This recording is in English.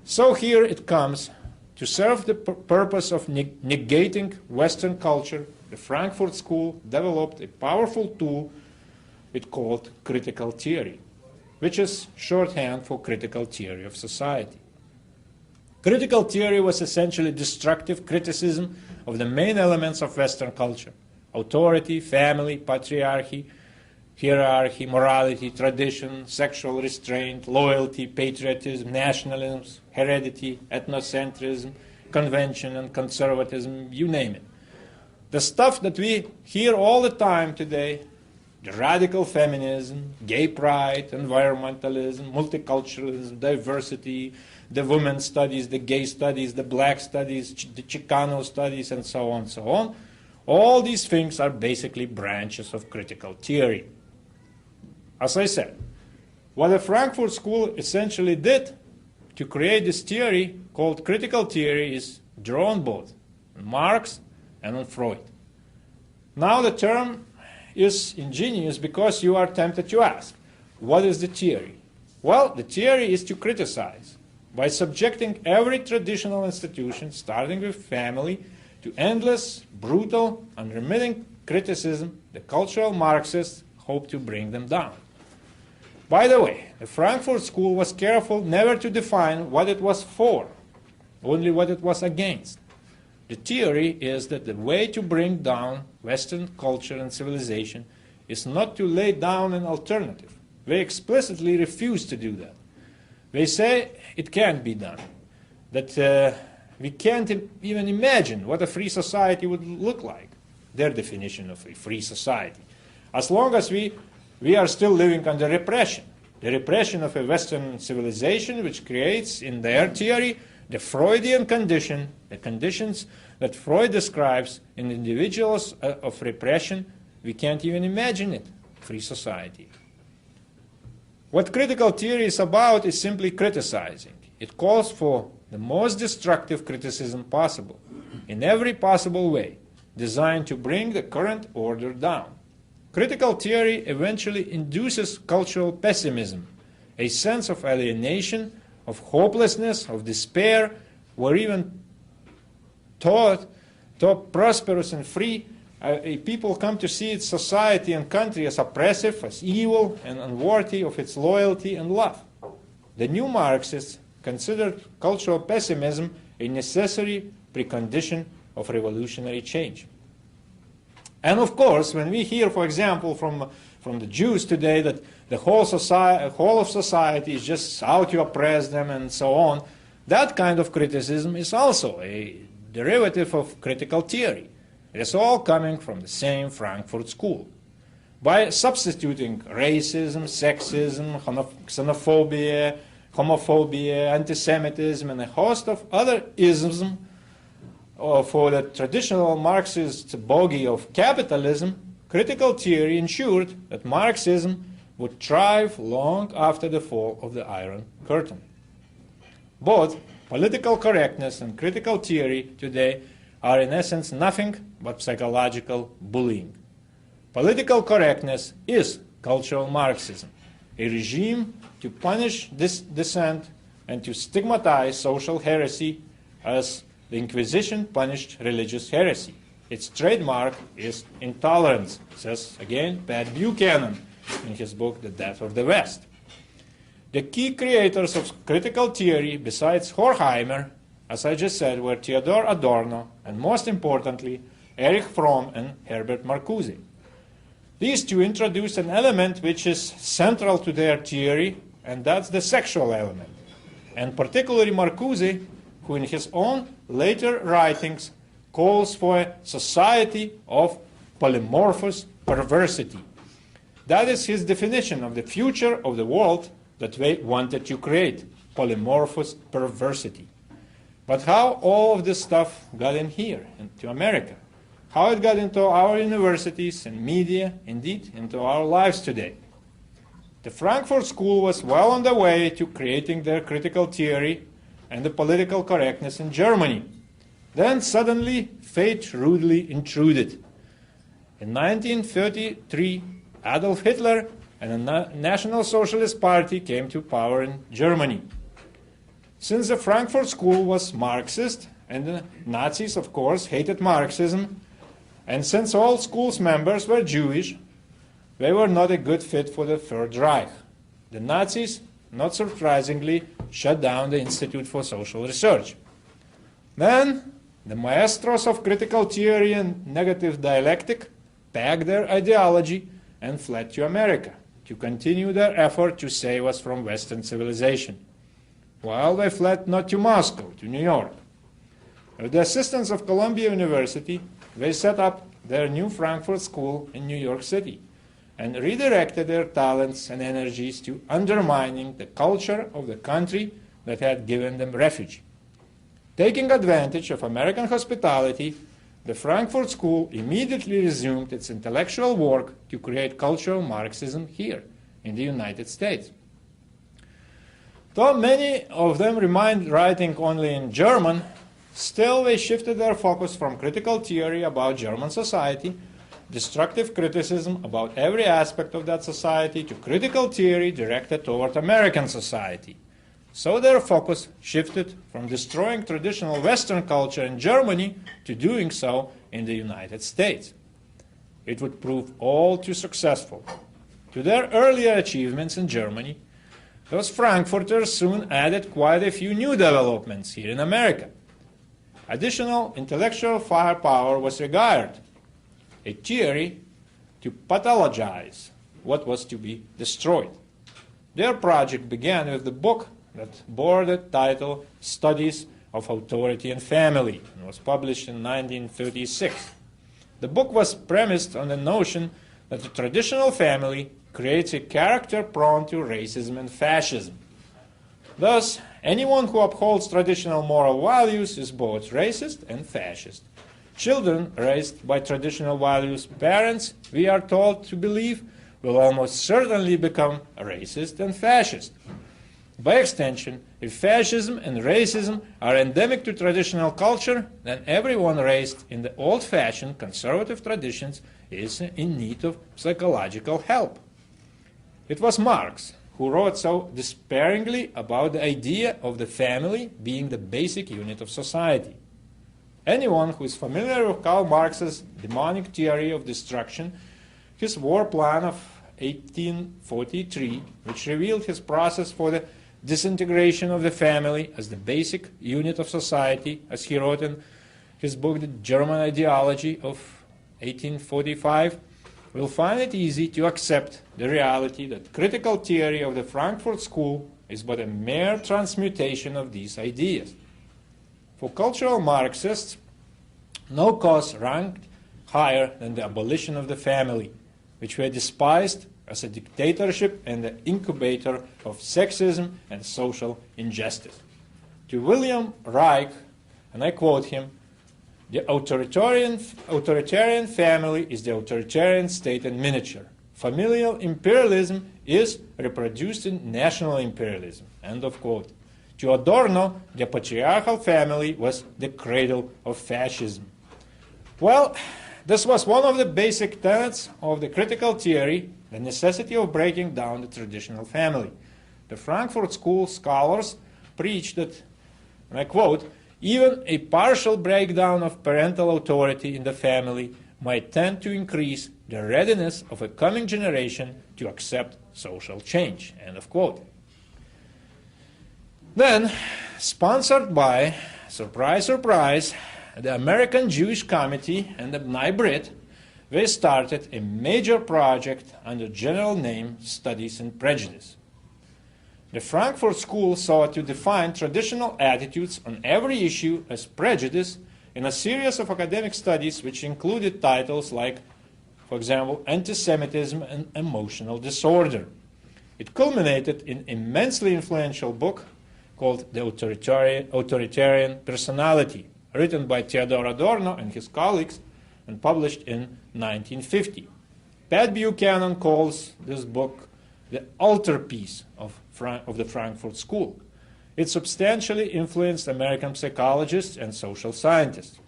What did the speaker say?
So here it comes to serve the purpose of negating Western culture. The Frankfurt School developed a powerful tool it called critical theory, which is shorthand for critical theory of society. Critical theory was essentially destructive criticism of the main elements of Western culture: authority, family, patriarchy, hierarchy, morality, tradition, sexual restraint, loyalty, patriotism, nationalism, heredity, ethnocentrism, convention and conservatism, you name it. The stuff that we hear all the time today: the radical feminism, gay pride, environmentalism, multiculturalism, diversity, the women's studies, the gay studies, the black studies, the Chicano studies, and so on, so on. All these things are basically branches of critical theory. As I said, what the Frankfurt School essentially did to create this theory called critical theory is drawn both on Marx and on Freud. Now the term is ingenious because you are tempted to ask, what is the theory? Well, the theory is to criticize by subjecting every traditional institution, starting with family, to endless, brutal, unremitting criticism. The cultural Marxists hope to bring them down. By the way, the Frankfurt School was careful never to define what it was for, only what it was against. The theory is that the way to bring down Western culture and civilization is not to lay down an alternative. They explicitly refuse to do that. They say it can't be done, that we can't even imagine what a free society would look like, their definition of a free society, as long as we are still living under repression, the repression of a Western civilization, which creates, in their theory, the Freudian condition, the conditions that Freud describes in individuals of repression. We can't even imagine it, free society. What critical theory is about is simply criticizing. It calls for the most destructive criticism possible, in every possible way, designed to bring the current order down. Critical theory eventually induces cultural pessimism, a sense of alienation, of hopelessness, of despair, where even thought prosperous and free people come to see its society and country as oppressive, as evil, and unworthy of its loyalty and love. The new Marxists considered cultural pessimism a necessary precondition of revolutionary change. And of course, when we hear, for example, from the Jews today that the whole of society is just out to oppress them and so on, that kind of criticism is also a derivative of critical theory. It is all coming from the same Frankfurt School. By substituting racism, sexism, xenophobia, homophobia, anti-Semitism, and a host of other isms for the traditional Marxist bogey of capitalism, critical theory ensured that Marxism would thrive long after the fall of the Iron Curtain. Both political correctness and critical theory today are in essence nothing but psychological bullying. Political correctness is cultural Marxism, a regime to punish this dissent and to stigmatize social heresy as the Inquisition punished religious heresy. Its trademark is intolerance, says again Pat Buchanan in his book The Death of the West. The key creators of critical theory, besides Horkheimer, as I just said, were Theodor Adorno and, most importantly, Erich Fromm and Herbert Marcuse. These two introduced an element which is central to their theory, and that's the sexual element. And particularly Marcuse, who in his own later writings calls for a society of polymorphous perversity. That is his definition of the future of the world that they wanted to create, polymorphous perversity. But how all of this stuff got in here, into America? How it got into our universities and media, indeed, into our lives today? The Frankfurt School was well on the way to creating their critical theory and the political correctness in Germany. Then suddenly, fate rudely intruded. In 1933, Adolf Hitler and the National Socialist Party came to power in Germany. Since the Frankfurt School was Marxist, and the Nazis, of course, hated Marxism, and since all school's members were Jewish, they were not a good fit for the Third Reich. The Nazis, not surprisingly, shut down the Institute for Social Research. Then, the maestros of critical theory and negative dialectic packed their ideology and fled to America to continue their effort to save us from Western civilization. While they fled not to Moscow, to New York. With the assistance of Columbia University, they set up their new Frankfurt School in New York City and redirected their talents and energies to undermining the culture of the country that had given them refuge. Taking advantage of American hospitality, the Frankfurt School immediately resumed its intellectual work to create cultural Marxism here in the United States. Though many of them remained writing only in German, still they shifted their focus from critical theory about German society, destructive criticism about every aspect of that society, to critical theory directed toward American society. So their focus shifted from destroying traditional Western culture in Germany to doing so in the United States. It would prove all too successful. To their earlier achievements in Germany, those Frankfurters soon added quite a few new developments here in America. Additional intellectual firepower was required, a theory to pathologize what was to be destroyed. Their project began with the book that bore the title Studies of Authority and Family and was published in 1936. The book was premised on the notion that the traditional family creates a character prone to racism and fascism. Thus, anyone who upholds traditional moral values is both racist and fascist. Children raised by traditional values, parents, we are told to believe, will almost certainly become racist and fascist. By extension, if fascism and racism are endemic to traditional culture, then everyone raised in the old-fashioned conservative traditions is in need of psychological help. It was Marx who wrote so despairingly about the idea of the family being the basic unit of society. Anyone who is familiar with Karl Marx's demonic theory of destruction, his war plan of 1843, which revealed his process for the disintegration of the family as the basic unit of society, as he wrote in his book, The German Ideology of 1845, will find it easy to accept the reality that critical theory of the Frankfurt School is but a mere transmutation of these ideas. For cultural Marxists, no cause ranked higher than the abolition of the family, which were despised as a dictatorship and the incubator of sexism and social injustice. To William Reich, and I quote him, "The authoritarian family is the authoritarian state in miniature. Familial imperialism is reproduced in national imperialism." End of quote. To Adorno, the patriarchal family was the cradle of fascism. Well, this was one of the basic tenets of the critical theory, the necessity of breaking down the traditional family. The Frankfurt School scholars preached that, and I quote, "Even a partial breakdown of parental authority in the family might tend to increase the readiness of a coming generation to accept social change." End of quote. Then, sponsored by, surprise, surprise, the American Jewish Committee and the B'nai B'rith, they started a major project under general name Studies in Prejudice. The Frankfurt School sought to define traditional attitudes on every issue as prejudice in a series of academic studies which included titles like, for example, Anti-Semitism and Emotional Disorder. It culminated in an immensely influential book called The Authoritarian Personality, written by Theodor Adorno and his colleagues and published in 1950. Pat Buchanan calls this book the altarpiece of the Frankfurt School. It substantially influenced American psychologists and social scientists.